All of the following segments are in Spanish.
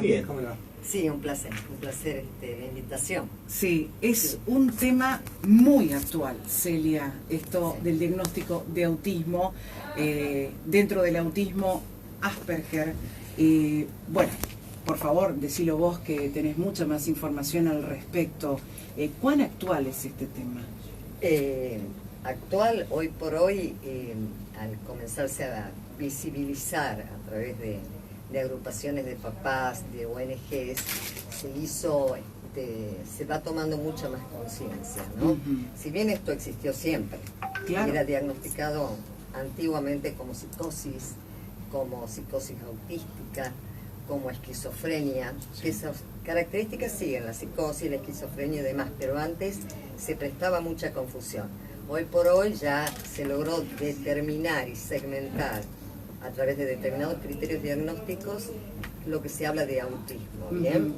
Bien, ¿cómo no? Sí, un placer la invitación. Sí, es un tema muy actual, Celia, esto del diagnóstico de autismo, dentro del autismo Asperger. Bueno, por favor, decilo vos que tenés mucha más información al respecto. ¿Cuán actual es este tema? Actual, hoy por hoy, al comenzarse a visibilizar a través de agrupaciones de papás, de ONGs, se va tomando mucha más conciencia, ¿no? Si bien esto existió siempre, claro, era diagnosticado antiguamente como psicosis autística, como esquizofrenia, que esas características siguen, la psicosis, la esquizofrenia y demás, pero antes se prestaba mucha confusión. Hoy por hoy ya se logró determinar y segmentar a través de determinados criterios diagnósticos lo que se habla de autismo, ¿bien?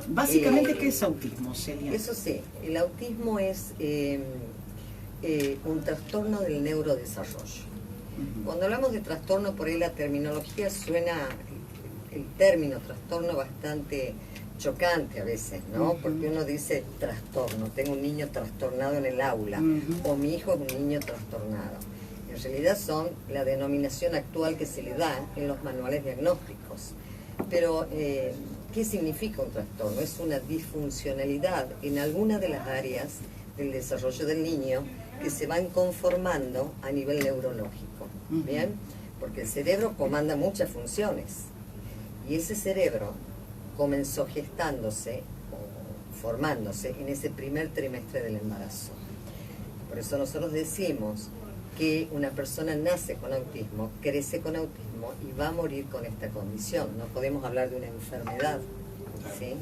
Básicamente, ¿qué es autismo, Celia? Eso sí, el autismo es un trastorno del neurodesarrollo. Cuando hablamos de trastorno, por ahí la terminología suena, el término trastorno bastante chocante a veces, ¿no? Porque uno dice trastorno, tengo un niño trastornado en el aula, o mi hijo es un niño trastornado. En realidad son la denominación actual que se le da en los manuales diagnósticos. Pero, ¿qué significa un trastorno? Es una disfuncionalidad en alguna de las áreas del desarrollo del niño que se van conformando a nivel neurológico, ¿bien? Porque el cerebro comanda muchas funciones y ese cerebro comenzó gestándose o formándose en ese primer trimestre del embarazo. Por eso nosotros decimos que una persona nace con autismo, crece con autismo y va a morir con esta condición. No podemos hablar de una enfermedad, ¿sí?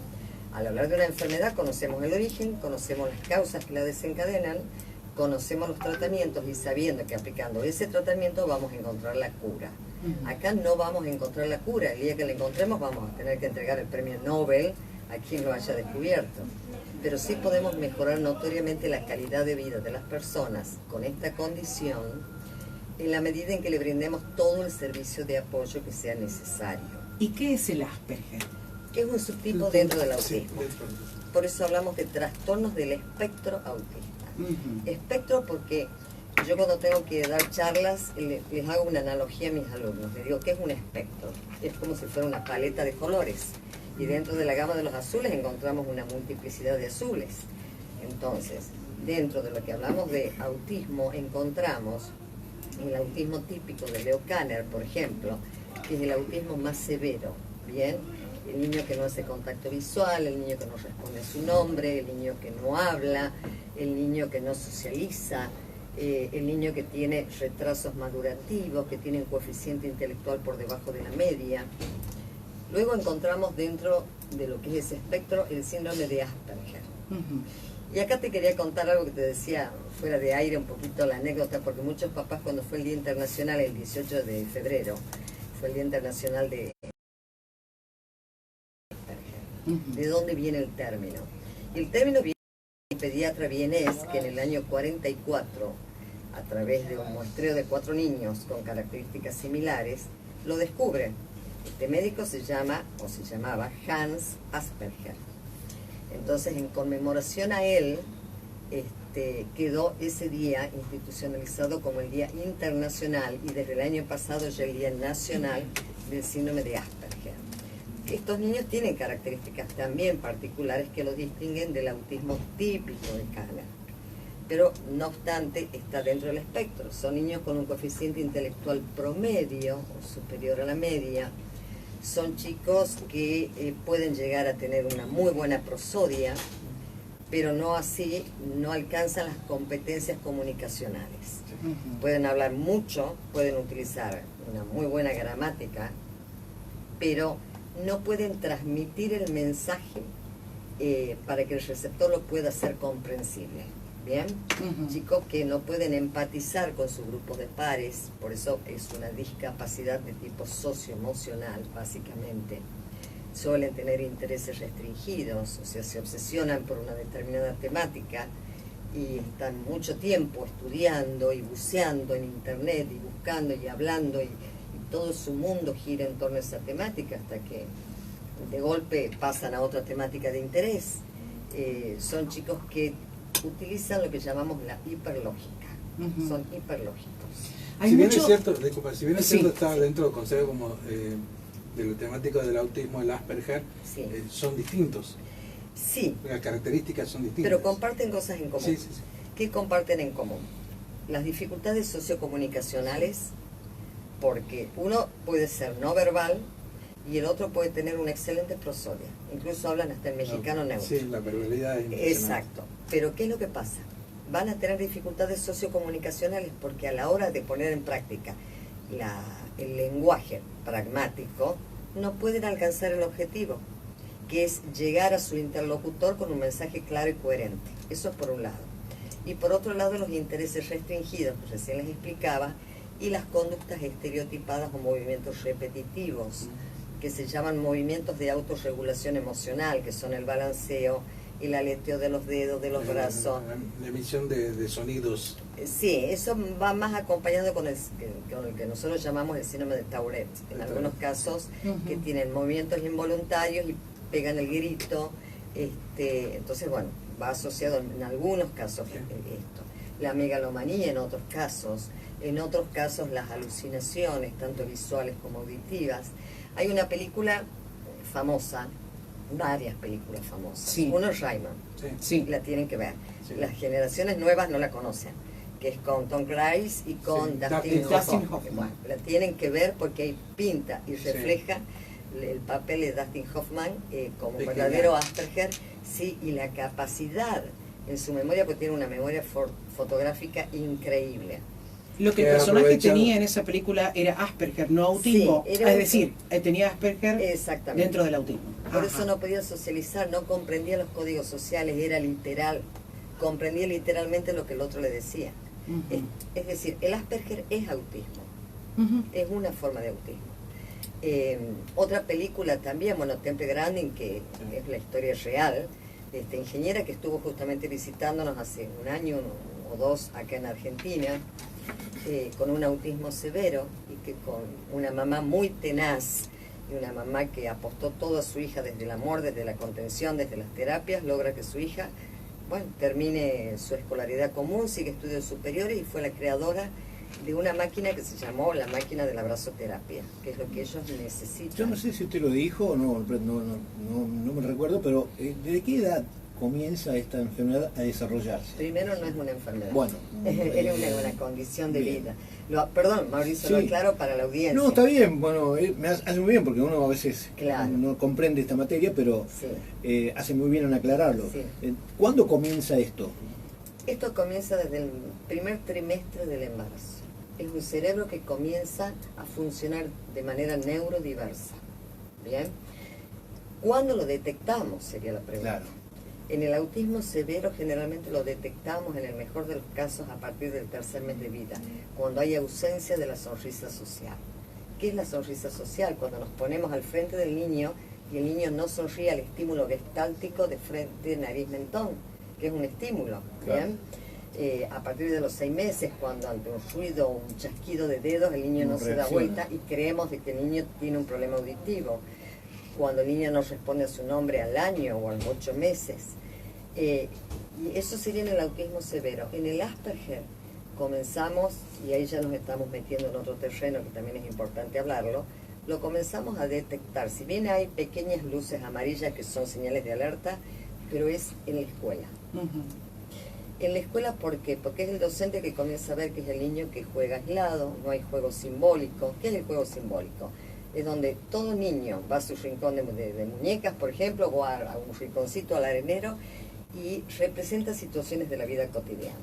Al hablar de una enfermedad conocemos el origen, conocemos las causas que la desencadenan, conocemos los tratamientos y sabiendo que aplicando ese tratamiento vamos a encontrar la cura. Acá no vamos a encontrar la cura, el día que la encontremos vamos a tener que entregar el premio Nobel a quien lo haya descubierto. Pero sí podemos mejorar notoriamente la calidad de vida de las personas con esta condición en la medida en que le brindemos todo el servicio de apoyo que sea necesario. ¿Y qué es el Asperger? Que es un subtipo dentro del autismo. Por eso hablamos de trastornos del espectro autista. Espectro porque yo cuando tengo que dar charlas les hago una analogía a mis alumnos. Les digo, ¿qué es un espectro? Es como si fuera una paleta de colores. Y dentro de la gama de los azules encontramos una multiplicidad de azules. Entonces, dentro de lo que hablamos de autismo, encontramos el autismo típico de Leo Kanner, por ejemplo, que es el autismo más severo, ¿bien? El niño que no hace contacto visual, el niño que no responde a su nombre, el niño que no habla, el niño que no socializa, el niño que tiene retrasos madurativos, que tiene un coeficiente intelectual por debajo de la media. Luego encontramos dentro de lo que es ese espectro el síndrome de Asperger. Y acá te quería contar algo que te decía fuera de aire, un poquito la anécdota, porque muchos papás cuando fue el Día Internacional, el 18 de febrero, fue el Día Internacional de Asperger. ¿De dónde viene el término? Y el término viene de un pediatra vienés que en el año 44, a través de un muestreo de 4 niños con características similares, lo descubre. Este médico se llama, o se llamaba, Hans Asperger. Entonces, en conmemoración a él, quedó ese día institucionalizado como el Día Internacional y desde el año pasado ya el Día Nacional del Síndrome de Asperger. Estos niños tienen características también particulares que los distinguen del autismo típico de Kanner. Pero, no obstante, está dentro del espectro. Son niños con un coeficiente intelectual promedio o superior a la media. Son chicos que pueden llegar a tener una muy buena prosodia, pero no así, no alcanzan las competencias comunicacionales. Pueden hablar mucho, pueden utilizar una muy buena gramática, pero no pueden transmitir el mensaje para que el receptor lo pueda hacer comprensible. ¿Bien? Chicos que no pueden empatizar con su grupo de pares, por eso es una discapacidad de tipo socioemocional, básicamente. Suelen tener intereses restringidos, o sea, se obsesionan por una determinada temática y están mucho tiempo estudiando y buceando en internet y buscando y hablando y todo su mundo gira en torno a esa temática hasta que de golpe pasan a otra temática de interés. Son chicos que utilizan lo que llamamos la hiperlógica. Son hiperlógicos. Si bien es cierto, disculpa, si bien es cierto, está dentro del concepto como de la temática del autismo, el Asperger, son distintos. Sí. Las características son distintas. Pero comparten cosas en común. Sí, sí, sí. ¿Qué comparten en común? Las dificultades sociocomunicacionales, porque uno puede ser no verbal y el otro puede tener una excelente prosodia. Incluso hablan hasta el mexicano neutro. Sí, la verbalidad es impresionante. Exacto. Pero ¿qué es lo que pasa? Van a tener dificultades sociocomunicacionales porque a la hora de poner en práctica el lenguaje pragmático, no pueden alcanzar el objetivo, que es llegar a su interlocutor con un mensaje claro y coherente. Eso es por un lado. Y por otro lado, los intereses restringidos, que recién les explicaba, y las conductas estereotipadas o movimientos repetitivos, que se llaman movimientos de autorregulación emocional, que son el balanceo, el aleteo de los dedos, de los brazos. La emisión de sonidos. Sí, eso va más acompañado con el que nosotros llamamos el síndrome de Tourette. En algunos casos que tienen movimientos involuntarios y pegan el grito. Entonces, bueno, va asociado en algunos casos esto. La megalomanía en otros casos las alucinaciones, tanto visuales como auditivas. Hay una película famosa, varias películas famosas. Sí. Uno es Rayman, sí. La tienen que ver. Sí. Las generaciones nuevas no la conocen, que es con Tom Cruise y con Dustin Hoffman. Bueno, la tienen que ver porque ahí pinta y refleja el papel de Dustin Hoffman como verdadero Asperger, sí, y la capacidad en su memoria, porque tiene una memoria fotográfica increíble. Lo que el personaje tenía en esa película era Asperger, no autismo. Sí, es decir, tenía Asperger dentro del autismo. Por eso no podía socializar, no comprendía los códigos sociales, era literal, comprendía literalmente lo que el otro le decía. Es decir, el Asperger es autismo, es una forma de autismo. Otra película también, bueno, Temple Grandin, que es la historia real, de esta ingeniera que estuvo justamente visitándonos hace un año o dos acá en Argentina, con un autismo severo y que con una mamá muy tenaz y una mamá que apostó todo a su hija desde el amor, desde la contención, desde las terapias, logra que su hija, bueno, termine su escolaridad común, sigue estudios superiores y fue la creadora de una máquina que se llamó la máquina de la brazoterapia, que es lo que ellos necesitan. Yo no sé si usted lo dijo o no me recuerdo, pero ¿de qué edad comienza esta enfermedad a desarrollarse? Primero, no es una enfermedad. Bueno. Era una condición de vida. Perdón, Mauricio, lo aclaro para la audiencia. No, está bien, bueno, me hace muy bien porque uno a veces no comprende esta materia, pero hace muy bien en aclararlo. Sí. ¿Cuándo comienza esto? Esto comienza desde el primer trimestre del embarazo. Es un cerebro que comienza a funcionar de manera neurodiversa. ¿Bien? ¿Cuándo lo detectamos? Sería la pregunta. Claro. En el autismo severo generalmente lo detectamos en el mejor de los casos a partir del tercer mes de vida, cuando hay ausencia de la sonrisa social. ¿Qué es la sonrisa social? Cuando nos ponemos al frente del niño y el niño no sonríe al estímulo gestáltico de frente, nariz, mentón, que es un estímulo. ¿Bien? A partir de los 6 meses, cuando ante un ruido o un chasquido de dedos el niño no se da vuelta y creemos de que el niño tiene un problema auditivo. Cuando el niño no responde a su nombre al año o a los 8 meses. Y eso sería en el autismo severo. En el Asperger comenzamos, y ahí ya nos estamos metiendo en otro terreno que también es importante hablarlo, lo comenzamos a detectar. Si bien hay pequeñas luces amarillas que son señales de alerta, pero es en la escuela. En la escuela, ¿por qué? Porque es el docente que comienza a ver que es el niño que juega aislado, no hay juego simbólico. ¿Qué es el juego simbólico? Es donde todo niño va a su rincón de muñecas, por ejemplo, o a un rinconcito al arenero y representa situaciones de la vida cotidiana.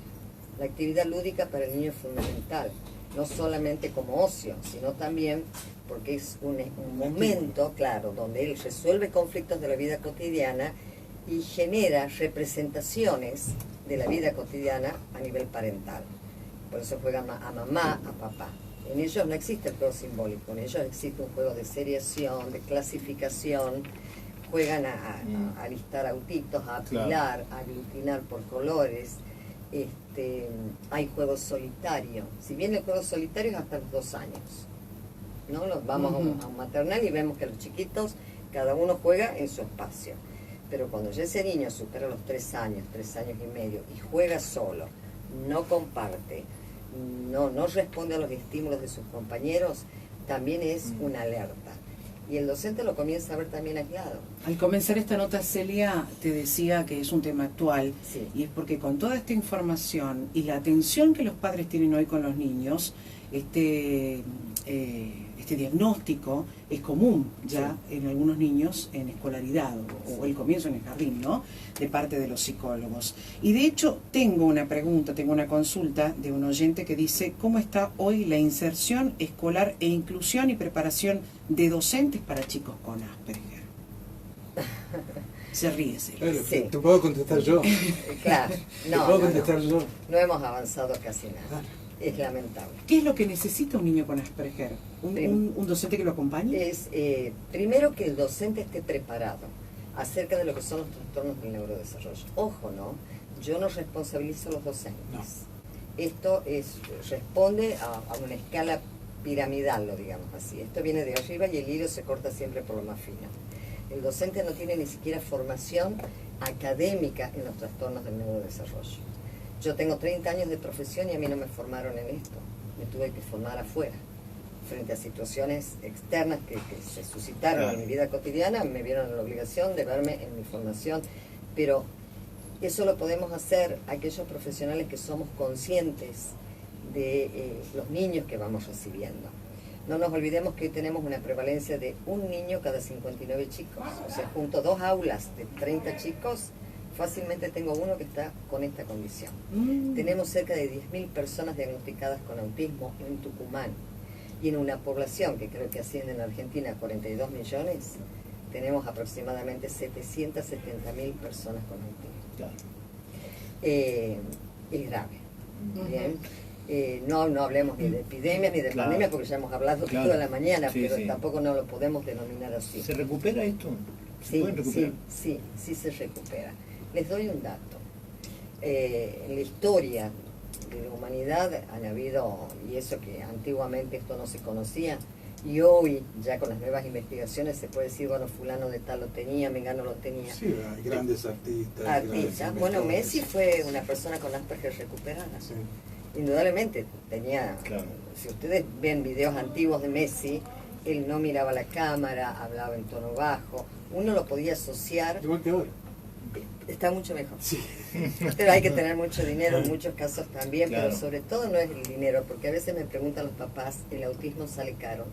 La actividad lúdica para el niño es fundamental, no solamente como ocio, sino también porque es un momento, claro, donde él resuelve conflictos de la vida cotidiana y genera representaciones de la vida cotidiana a nivel parental. Por eso juegan a mamá, a papá. En ellos no existe el juego simbólico, en ellos existe un juego de seriación, de clasificación, juegan a listar autitos, a apilar, a aglutinar por colores. Hay juegos solitarios. Si bien el juego solitario es hasta los 2 años, ¿no? Vamos a un maternal y vemos que los chiquitos cada uno juega en su espacio. Pero cuando ya ese niño supera los 3 años y medio, y juega solo, no comparte, no responde a los estímulos de sus compañeros, también es una alerta. Y el docente lo comienza a ver también aislado. Al comenzar esta nota, Celia, te decía que es un tema actual, sí. Y es porque con toda esta información y la atención que los padres tienen hoy con los niños, este diagnóstico es común ya en algunos niños en escolaridad o el comienzo en el jardín, ¿no? De parte de los psicólogos. Y de hecho tengo una consulta de un oyente que dice: ¿cómo está hoy la inserción escolar e inclusión y preparación de docentes para chicos con Asperger? Se ríe, claro, sí. ¿Te puedo contestar yo? Claro, yo. No hemos avanzado casi nada. Es lamentable. ¿Qué es lo que necesita un niño con Asperger? ¿Un docente que lo acompañe? Es primero que el docente esté preparado acerca de lo que son los trastornos del neurodesarrollo. Ojo, ¿no? Yo no responsabilizo a los docentes. No. Esto responde a una escala piramidal, lo digamos así. Esto viene de arriba y el hilo se corta siempre por lo más fino. El docente no tiene ni siquiera formación académica en los trastornos del neurodesarrollo. Yo tengo 30 años de profesión y a mí no me formaron en esto. Me tuve que formar afuera. Frente a situaciones externas que se suscitaron en mi vida cotidiana, me vieron en la obligación de verme en mi formación. Pero eso lo podemos hacer aquellos profesionales que somos conscientes de los niños que vamos recibiendo. No nos olvidemos que hoy tenemos una prevalencia de un niño cada 59 chicos. O sea, junto a 2 aulas de 30 chicos, fácilmente tengo uno que está con esta condición. Tenemos cerca de 10.000 personas diagnosticadas con autismo en Tucumán. Y en una población que creo que asciende en Argentina a 42 millones, tenemos aproximadamente 770.000 personas con autismo. Claro. Es grave. Bien. No hablemos ni de epidemias ni de pandemias, porque ya hemos hablado toda la mañana, pero tampoco no lo podemos denominar así. ¿Se recupera esto? Sí se recupera. Les doy un dato. En la historia de la humanidad han habido, y eso que antiguamente esto no se conocía, y hoy ya con las nuevas investigaciones se puede decir, bueno, fulano de tal lo tenía, mengano lo tenía. Sí, hay grandes artistas. Bueno, Messi fue una persona con Asperger recuperada. Sí. Indudablemente tenía, si ustedes ven videos antiguos de Messi, él no miraba la cámara, hablaba en tono bajo, uno lo podía asociar. Igual que ahora. Está mucho mejor. Sí. Pero hay que tener mucho dinero en muchos casos también, pero sobre todo no es el dinero, porque a veces me preguntan los papás, ¿el autismo sale caro?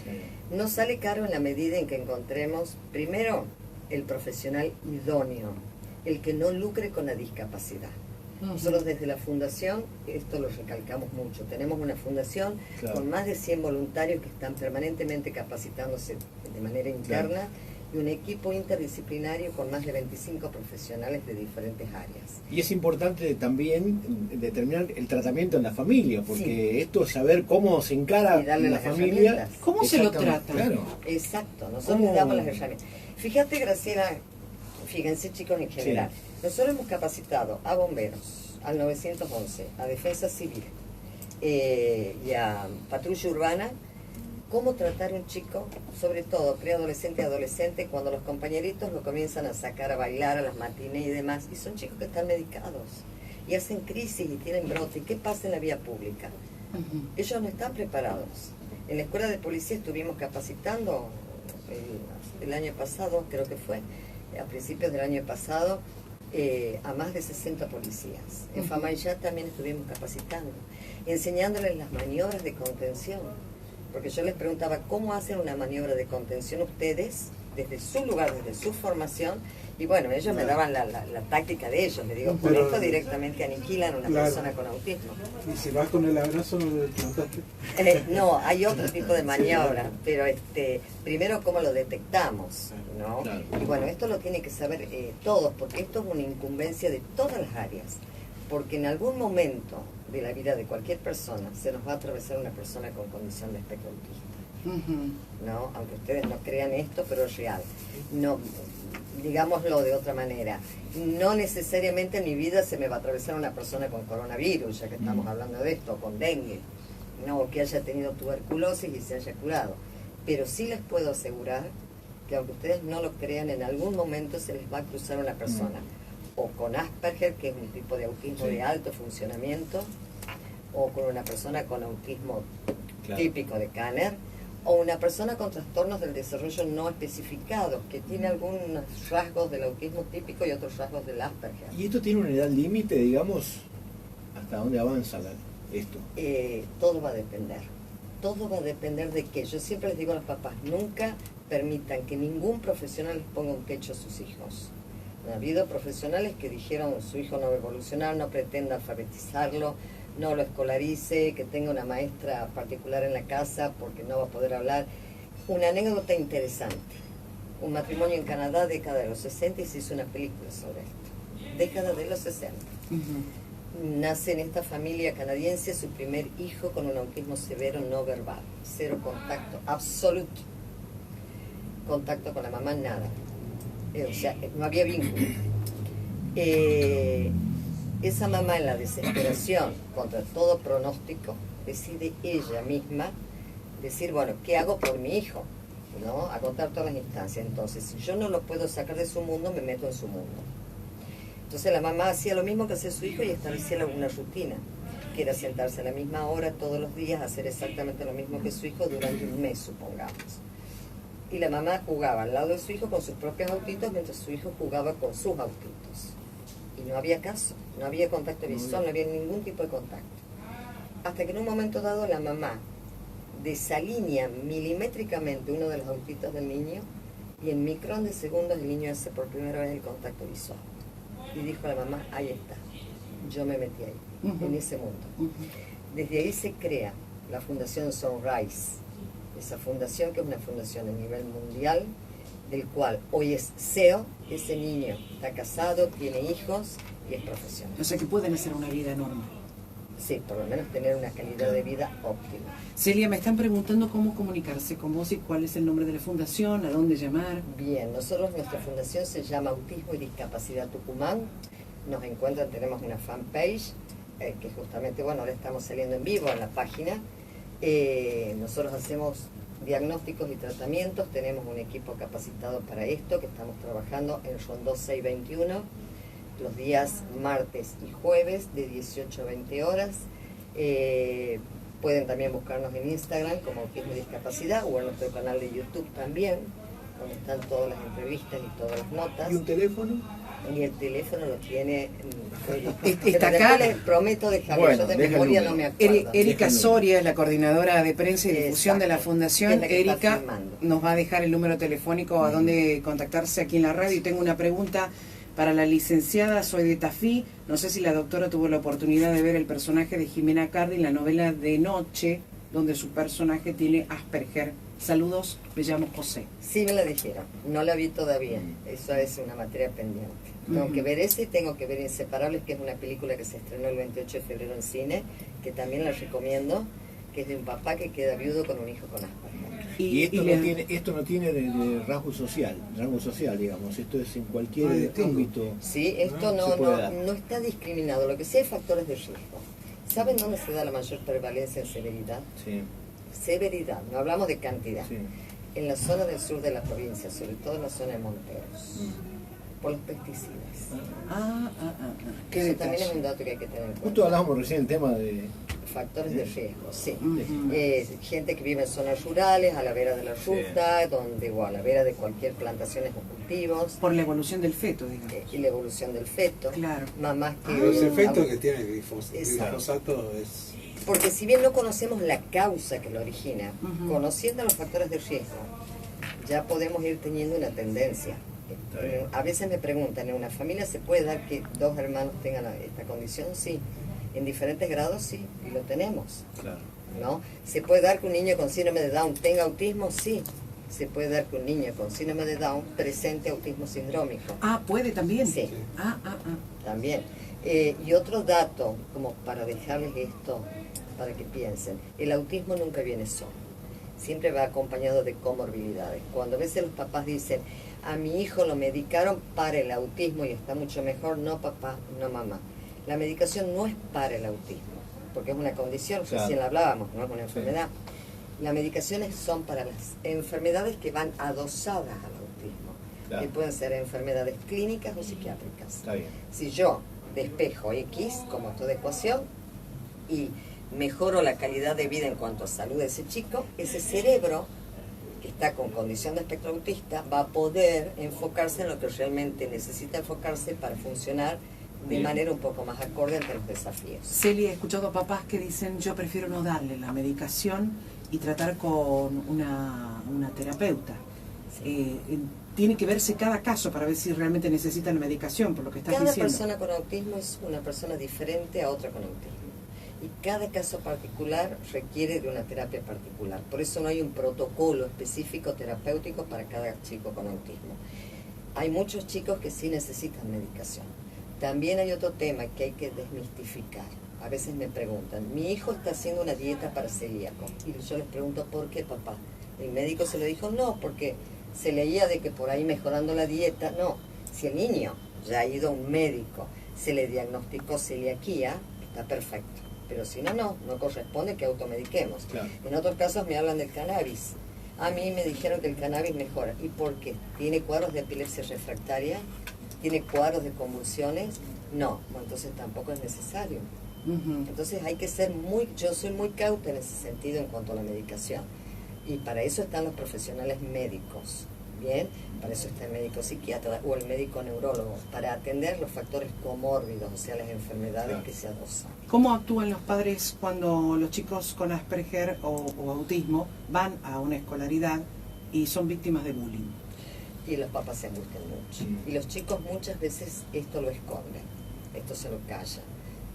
Sí. No sale caro en la medida en que encontremos, primero, el profesional idóneo, el que no lucre con la discapacidad. Nosotros desde la fundación, esto lo recalcamos mucho, tenemos una fundación con más de 100 voluntarios que están permanentemente capacitándose de manera interna, y un equipo interdisciplinario con más de 25 profesionales de diferentes áreas. Y es importante también determinar el tratamiento en la familia, porque esto es saber cómo se encara la familia. ¿Cómo se lo trata? Claro. Exacto, nosotros les damos las herramientas. Fíjate, Graciela, fíjense chicos en general, nosotros hemos capacitado a bomberos, al 911, a defensa civil y a patrulla urbana, cómo tratar a un chico, sobre todo preadolescente y adolescente, cuando los compañeritos lo comienzan a sacar a bailar a las matinés y demás, y son chicos que están medicados y hacen crisis y tienen brote. ¿Y qué pasa en la vía pública? Ellos no están preparados. En la escuela de policía estuvimos capacitando el año pasado, creo que fue, a principios del año pasado, a más de 60 policías. En Famayá también estuvimos capacitando, enseñándoles las maniobras de contención. Porque yo les preguntaba, ¿cómo hacen una maniobra de contención ustedes, desde su lugar, desde su formación? Y bueno, ellos me daban la táctica de ellos. Le digo, por esto directamente aniquilan a una persona con autismo. ¿Y si vas con el abrazo no le preguntaste? No, hay otro tipo de maniobra, pero primero cómo lo detectamos, ¿no? Y bueno, esto lo tienen que saber todos, porque esto es una incumbencia de todas las áreas. Porque en algún momento de la vida de cualquier persona se nos va a atravesar una persona con condición de espectro autista. ¿No? Aunque ustedes no crean esto, pero es real. No, digámoslo de otra manera, no necesariamente en mi vida se me va a atravesar una persona con coronavirus, ya que estamos hablando de esto, o con dengue, no, o que haya tenido tuberculosis y se haya curado. Pero sí les puedo asegurar que aunque ustedes no lo crean, en algún momento se les va a cruzar una persona, o con Asperger, que es un tipo de autismo de alto funcionamiento, o con una persona con autismo típico de Kanner, o una persona con trastornos del desarrollo no especificados, que tiene algunos rasgos del autismo típico y otros rasgos del Asperger. ¿Y esto tiene una edad límite, digamos? ¿Hasta dónde avanza esto? Todo va a depender. Todo va a depender de que, yo siempre les digo a los papás, nunca permitan que ningún profesional les ponga un techo a sus hijos. Ha habido profesionales que dijeron, su hijo no va a evolucionar, no pretenda alfabetizarlo, no lo escolarice, que tenga una maestra particular en la casa porque no va a poder hablar. Una anécdota interesante. Un matrimonio en Canadá, década de los 60, y se hizo una película sobre esto. Década de los 60. Nace en esta familia canadiense su primer hijo con un autismo severo no verbal. Cero contacto, absoluto. Contacto con la mamá, nada. O sea, no había vínculo. Esa mamá, en la desesperación, contra todo pronóstico, decide ella misma decir, bueno, ¿qué hago por mi hijo? ¿No? Agotar todas las instancias. Entonces, si yo no lo puedo sacar de su mundo, me meto en su mundo. Entonces la mamá hacía lo mismo que hacía su hijo y establecía una rutina, que era sentarse a la misma hora todos los días, hacer exactamente lo mismo que su hijo durante un mes, supongamos. Y la mamá jugaba al lado de su hijo con sus propios autitos, mientras su hijo jugaba con sus autitos. Y no había caso, no había contacto visual, no había ningún tipo de contacto. Hasta que en un momento dado la mamá desalinea milimétricamente uno de los autitos del niño y en micrón de segundos el niño hace por primera vez el contacto visual. Y dijo a la mamá, ahí está, yo me metí ahí, en ese mundo. Desde ahí se crea la Fundación Sunrise, esa fundación que es una fundación a nivel mundial, del cual hoy es CEO, ese niño está casado, tiene hijos y es profesional. O sea que pueden hacer una vida normal. Sí, por lo menos tener una calidad de vida óptima. Celia, me están preguntando cómo comunicarse con vos y cuál es el nombre de la fundación, a dónde llamar. Bien, nuestra fundación se llama Autismo y Discapacidad Tucumán. Nos encuentran, tenemos una fanpage, que justamente, bueno, ahora estamos saliendo en vivo en la página. Nosotros hacemos diagnósticos y tratamientos, tenemos un equipo capacitado para esto, que estamos trabajando en Rondó 621, los días martes y jueves de 18 a 20 horas. Pueden también buscarnos en Instagram como Autismo y Discapacidad o en nuestro canal de YouTube también, donde están todas las entrevistas y todas las notas. ¿Y un teléfono? Y el teléfono lo tiene... Está acá. Les prometo dejarlo, bueno, yo de memoria no me acuerdo. Erika Soria es la coordinadora de prensa y difusión de la fundación. Erika nos va a dejar el número telefónico a donde contactarse aquí en la radio. Y tengo una pregunta para la licenciada. Soy de Tafí. No sé si la doctora tuvo la oportunidad de ver el personaje de Jimena Cardi en la novela De Noche, donde su personaje tiene Asperger. Saludos, me llamo José. Sí, me la dijeron, no la vi todavía, eso es una materia pendiente. Tengo que ver ese y tengo que ver Inseparables, que es una película que se estrenó el 28 de febrero en cine, que también la recomiendo, que es de un papá que queda viudo con un hijo con Asperger. Y esto no tiene de rasgo social, digamos, esto es en cualquier ámbito. Sí, esto no está discriminado, lo que sí hay factores de riesgo. ¿Saben dónde se da la mayor prevalencia en severidad? Sí. Severidad, no hablamos de cantidad. Sí. En la zona del sur de la provincia, sobre todo en la zona de Monteros, por los pesticidas. Eso también es un dato que hay que tener en cuenta. Justo hablábamos recién del tema de... Factores de riesgo, sí. Gente que vive en zonas rurales, a la vera de la ruta, donde, o a la vera de cualquier plantaciones o cultivos. Por la evolución del feto, digamos. Y la evolución del feto. Claro. Mamás que... Los efectos que tiene el glifosato es... Porque si bien no conocemos la causa que lo origina, conociendo los factores de riesgo, ya podemos ir teniendo una tendencia. A veces me preguntan, ¿en una familia se puede dar que dos hermanos tengan esta condición? Sí. En diferentes grados sí, y lo tenemos. Claro. ¿No? ¿Se puede dar que un niño con síndrome de Down tenga autismo? Sí. Se puede dar que un niño con síndrome de Down presente autismo sindrómico. ¿Puede también? Sí. También. Y otro dato, como para dejarles esto, para que piensen, el autismo nunca viene solo, siempre va acompañado de comorbilidades. Cuando a veces los papás dicen, a mi hijo lo medicaron para el autismo y está mucho mejor, no papá, no mamá. La medicación no es para el autismo, porque es una condición, recién la hablábamos, no es una enfermedad. Las medicaciones son para las enfermedades que van adosadas al autismo. Claro. Y pueden ser enfermedades clínicas o psiquiátricas. Está bien. Si yo despejo X como toda ecuación y mejoro la calidad de vida en cuanto a salud de ese chico, ese cerebro que está con condición de espectro autista va a poder enfocarse en lo que realmente necesita enfocarse para funcionar de manera un poco más acorde ante los desafíos. Celia, he escuchado papás que dicen yo prefiero no darle la medicación y tratar con una terapeuta. Sí. Tiene que verse cada caso para ver si realmente necesita la medicación, por lo que estás diciendo. Cada persona con autismo es una persona diferente a otra con autismo. Y cada caso particular requiere de una terapia particular. Por eso no hay un protocolo específico terapéutico para cada chico con autismo. Hay muchos chicos que sí necesitan medicación. También hay otro tema que hay que desmistificar. A veces me preguntan, mi hijo está haciendo una dieta para celíaco. Y yo les pregunto, ¿por qué, papá? El médico se lo dijo, no, porque se leía de que por ahí mejorando la dieta. No, si el niño ya ha ido a un médico, se le diagnosticó celiaquía, está perfecto. Pero si no corresponde que automediquemos. Claro. En otros casos me hablan del cannabis. A mí me dijeron que el cannabis mejora. ¿Y por qué? ¿Tiene cuadros de epilepsia refractaria? ¿Tiene cuadros de convulsiones? No, bueno, entonces tampoco es necesario. Entonces hay que ser yo soy muy cauta en ese sentido en cuanto a la medicación. Y para eso están los profesionales médicos, ¿bien? Para eso está el médico psiquiatra o el médico neurólogo, para atender los factores comórbidos, o sea, las enfermedades que se adosan. ¿Cómo actúan los padres cuando los chicos con Asperger o autismo van a una escolaridad y son víctimas de bullying? Y los papás se angustian mucho. Y los chicos muchas veces esto lo esconden, esto se lo callan.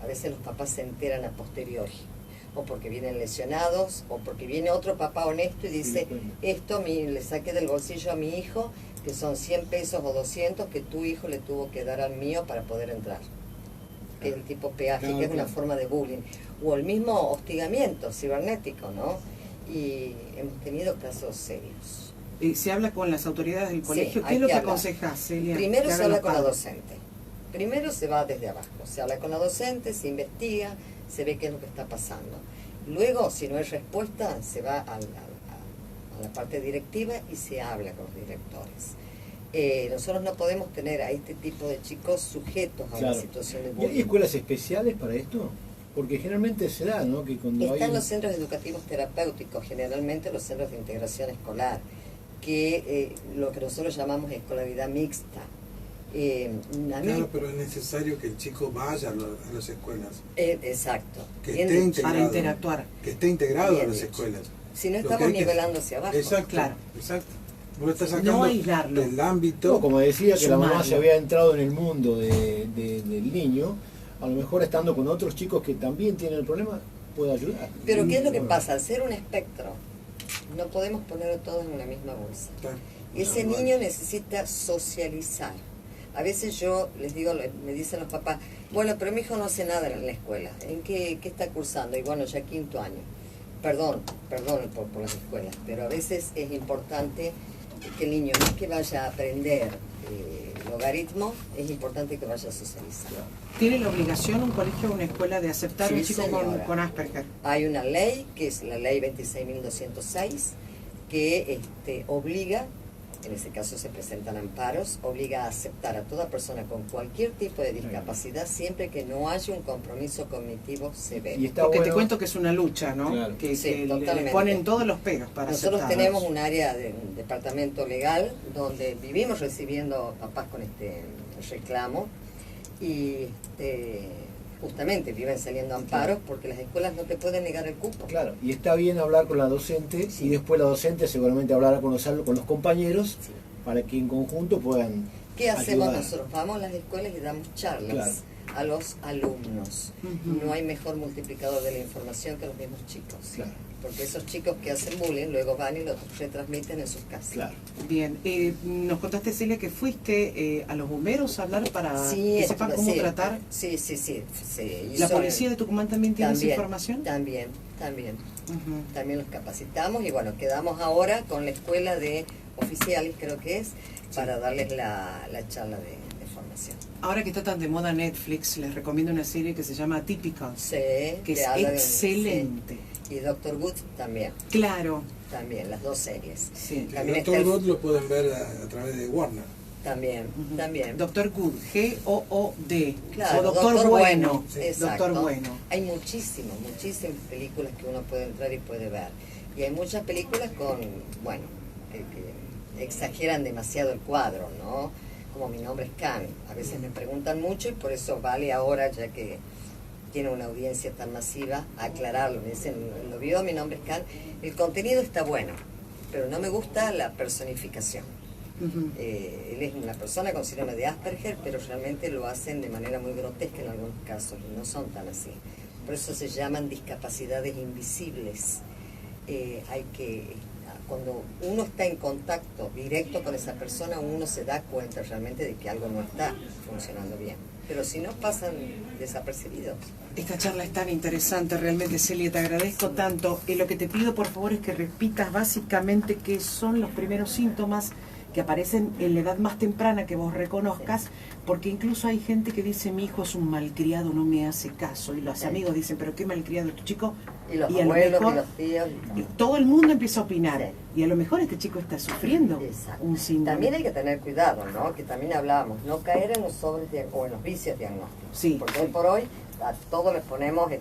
A veces los papás se enteran a posteriori, o porque vienen lesionados, o porque viene otro papá honesto y dice, esto le saqué del bolsillo a mi hijo, que son 100 pesos o 200 que tu hijo le tuvo que dar al mío para poder entrar. Que es el tipo peaje, que es una forma de bullying. O el mismo hostigamiento cibernético, ¿no? Y hemos tenido casos serios. ¿Se habla con las autoridades del colegio? Sí, ¿Qué es lo que aconsejas, Celia? Primero se habla con la docente. Primero se va desde abajo. Se habla con la docente, se investiga, se ve qué es lo que está pasando. Luego, si no hay respuesta, se va a la parte directiva y se habla con los directores. Nosotros no podemos tener a este tipo de chicos sujetos a una situación de bullying. ¿Y hay escuelas especiales para esto? Porque generalmente se da, ¿no? Que cuando están los centros educativos terapéuticos, generalmente los centros de integración escolar, que lo que nosotros llamamos escolaridad mixta. Claro, pero es necesario que el chico vaya a las escuelas. Exacto. Que esté integrado, para interactuar. Que esté integrado a las escuelas. Si no estamos nivelando hacia abajo. Exacto, claro. Exacto. Vos lo estás sacando no aislarlo del ámbito. No, como decía que sumario. la mamá se había entrado en el mundo del niño, a lo mejor estando con otros chicos que también tienen el problema, puede ayudar. Pero ¿qué es lo que pasa? Al ser un espectro, no podemos poner todos en una misma bolsa. Claro. Ese niño necesita socializar. A veces yo les digo, me dicen los papás, bueno, pero mi hijo no hace nada en la escuela. ¿En qué está cursando? Y bueno, ya 5º año. Perdón por las escuelas, pero a veces es importante que el niño no es que vaya a aprender logaritmo, es importante que vaya a socializar. ¿Tiene la obligación un colegio o una escuela de aceptar a un chico con Asperger? Hay una ley, que es la ley 26.206, que obliga, en ese caso se presentan amparos, obliga a aceptar a toda persona con cualquier tipo de discapacidad siempre que no haya un compromiso cognitivo severo. Porque te cuento que es una lucha, ¿no? Claro. Que Sí, le ponen todos los peros para Nosotros aceptarlos. tenemos un área de un departamento legal donde vivimos recibiendo papás con este reclamo y justamente viven saliendo amparos porque las escuelas no te pueden negar el cupo. Claro, y está bien hablar con la docente y después la docente seguramente hablará con los compañeros para que en conjunto puedan ¿Qué hacemos ayudar? nosotros? Vamos a las escuelas y damos charlas a los alumnos. No hay mejor multiplicador de la información que los mismos chicos. Claro. Porque esos chicos que hacen bullying luego van y lo retransmiten en sus casas. Claro. Bien, nos contaste, Celia, que fuiste a los bomberos a hablar para que sepan cómo tratar. Sí. ¿La policía de Tucumán también tiene esa información? También. También los capacitamos y bueno, quedamos ahora con la escuela de oficiales, creo que es, para darles la charla de formación. Ahora que está tan de moda Netflix, les recomiendo una serie que se llama Atypical, que es excelente. Y Dr. Good también. Claro. También, las dos series. Sí. También Dr. Good lo pueden ver a través de Warner. También, también. Doctor Good, G-O-O-D. Claro, o Doctor Bueno. Sí. Exacto. Doctor Bueno. Hay muchísimas películas que uno puede entrar y puede ver. Y hay muchas películas con, bueno, que exageran demasiado el cuadro, ¿no? Como Mi nombre es Khan. A veces me preguntan mucho y por eso vale ahora, ya que tiene una audiencia tan masiva, aclararlo. Me dicen, ¿lo vio? Mi nombre es Khan. El contenido está bueno, pero no me gusta la personificación. Él es una persona con síndrome de Asperger, pero realmente lo hacen de manera muy grotesca en algunos casos, y no son tan así. Por eso se llaman discapacidades invisibles. Cuando uno está en contacto directo con esa persona, uno se da cuenta realmente de que algo no está funcionando bien. Pero si no, pasan desapercibidos. Esta charla es tan interesante, realmente, Celia, te agradezco tanto. Y lo que te pido, por favor, es que repitas básicamente qué son los primeros síntomas que aparecen en la edad más temprana que vos reconozcas, porque incluso hay gente que dice, mi hijo es un malcriado, no me hace caso, y los amigos dicen, pero qué malcriado tu chico, y los abuelos, y los tíos. Todo el mundo empieza a opinar, y a lo mejor este chico está sufriendo un síndrome. También hay que tener cuidado, ¿no? Que también hablábamos, no caer en los sobres o en los vicios diagnósticos. Sí. Porque hoy por hoy a todos les ponemos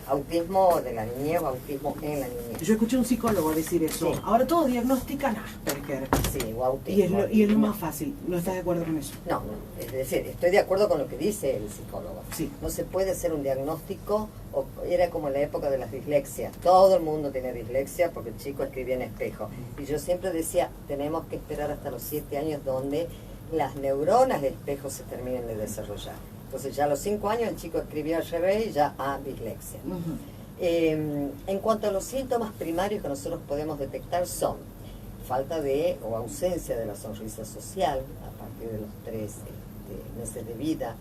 autismo de la niñez o autismo en la niñez. Yo escuché a un psicólogo decir eso. Sí. Ahora todos diagnostican Asperger. Sí, o autismo. Y es lo más fácil. ¿No estás de acuerdo con eso? No, es decir, estoy de acuerdo con lo que dice el psicólogo. Sí. No se puede hacer un diagnóstico, era como en la época de las dislexias. Todo el mundo tiene dislexia porque el chico escribía en espejo. Y yo siempre decía, tenemos que esperar hasta los 7 años donde las neuronas de espejo se terminen de desarrollar. Entonces ya a los 5 años el chico escribía al revés y ya dislexia. En cuanto a los síntomas primarios que nosotros podemos detectar son falta de o ausencia de la sonrisa social a partir de los 3 meses de vida,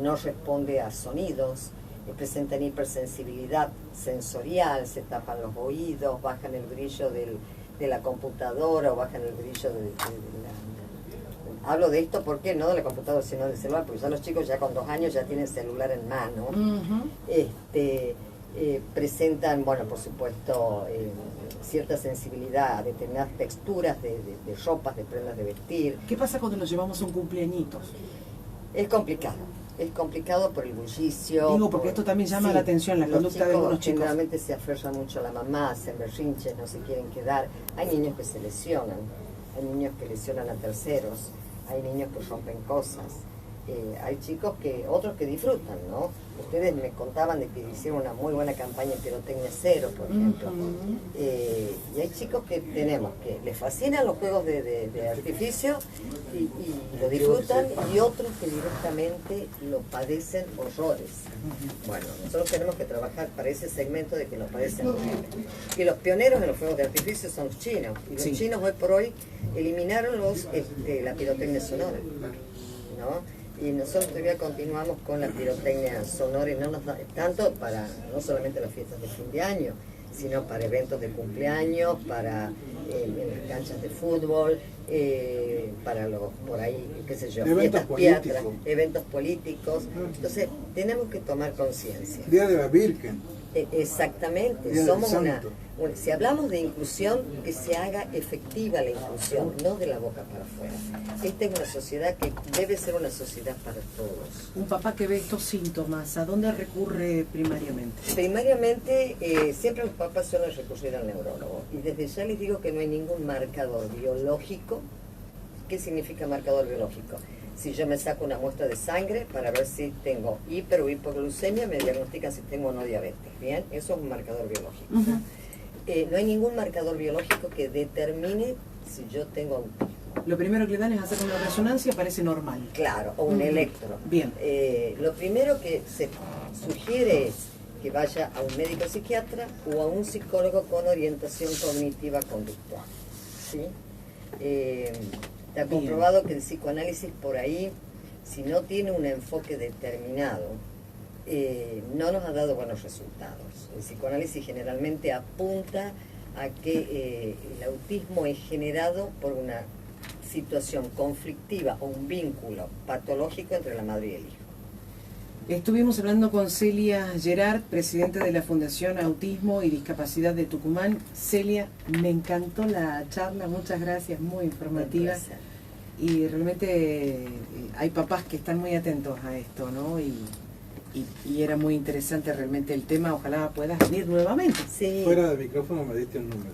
no responde a sonidos, presentan hipersensibilidad sensorial, se tapan los oídos, bajan el brillo de la computadora o bajan el brillo de la... Hablo de esto porque no de la computadora sino del celular, porque ya los chicos ya con 2 años ya tienen celular en mano. Presentan, bueno, por supuesto, cierta sensibilidad a determinadas texturas de ropas, de prendas de vestir. ¿Qué pasa cuando nos llevamos a un cumpleañitos? Es complicado por el bullicio. Digo, porque esto también llama la atención, la conducta de algunos chicos. Generalmente se aferran mucho a la mamá, hacen berrinches, no se quieren quedar. Hay niños que se lesionan, hay niños que lesionan a terceros, hay niños que rompen cosas, hay chicos otros que disfrutan, ¿no? Ustedes me contaban de que hicieron una muy buena campaña en pirotecnia cero, por ejemplo. Y hay chicos que les fascinan los juegos de artificio y lo disfrutan, y otros que directamente lo padecen horrores. Bueno, nosotros tenemos que trabajar para ese segmento de que lo padecen horribles. Y los pioneros en los fuegos de artificio son los chinos. Y los chinos hoy por hoy eliminaron la pirotecnia sonora, ¿no? Y nosotros todavía continuamos con la pirotecnia sonora, y no nos da tanto para no solamente las fiestas de fin de año, sino para eventos de cumpleaños, para en las canchas de fútbol, para los, por ahí, qué sé yo, fiestas piatras, eventos políticos. Entonces, tenemos que tomar conciencia. Día de la Virgen. Exactamente, somos si hablamos de inclusión, que se haga efectiva la inclusión, no de la boca para afuera. Esta es una sociedad que debe ser una sociedad para todos. Un papá que ve estos síntomas, ¿a dónde recurre primariamente? Primariamente, siempre los papás suelen recurrir al neurólogo. Y desde ya les digo que no hay ningún marcador biológico. ¿Qué significa marcador biológico? Si yo me saco una muestra de sangre para ver si tengo hiper o hipoglucemia, me diagnostican si tengo o no diabetes. Bien, eso es un marcador biológico. No hay ningún marcador biológico que determine si yo tengo autismo. Lo primero que le dan es hacer una resonancia, parece normal. Claro, o un electro. Bien. Lo primero que se sugiere es que vaya a un médico psiquiatra o a un psicólogo con orientación cognitiva conductual. ¿Sí? Está comprobado que el psicoanálisis por ahí, si no tiene un enfoque determinado, no nos ha dado buenos resultados. El psicoanálisis generalmente apunta a que el autismo es generado por una situación conflictiva o un vínculo patológico entre la madre y el hijo. Estuvimos hablando con Celia Gerard, presidenta de la Fundación Autismo y Discapacidad de Tucumán. Celia, me encantó la charla, muchas gracias, muy informativa. y realmente hay papás que están muy atentos a esto, ¿no? Y era muy interesante realmente el tema, ojalá puedas venir nuevamente. Sí. Fuera del micrófono me diste un número.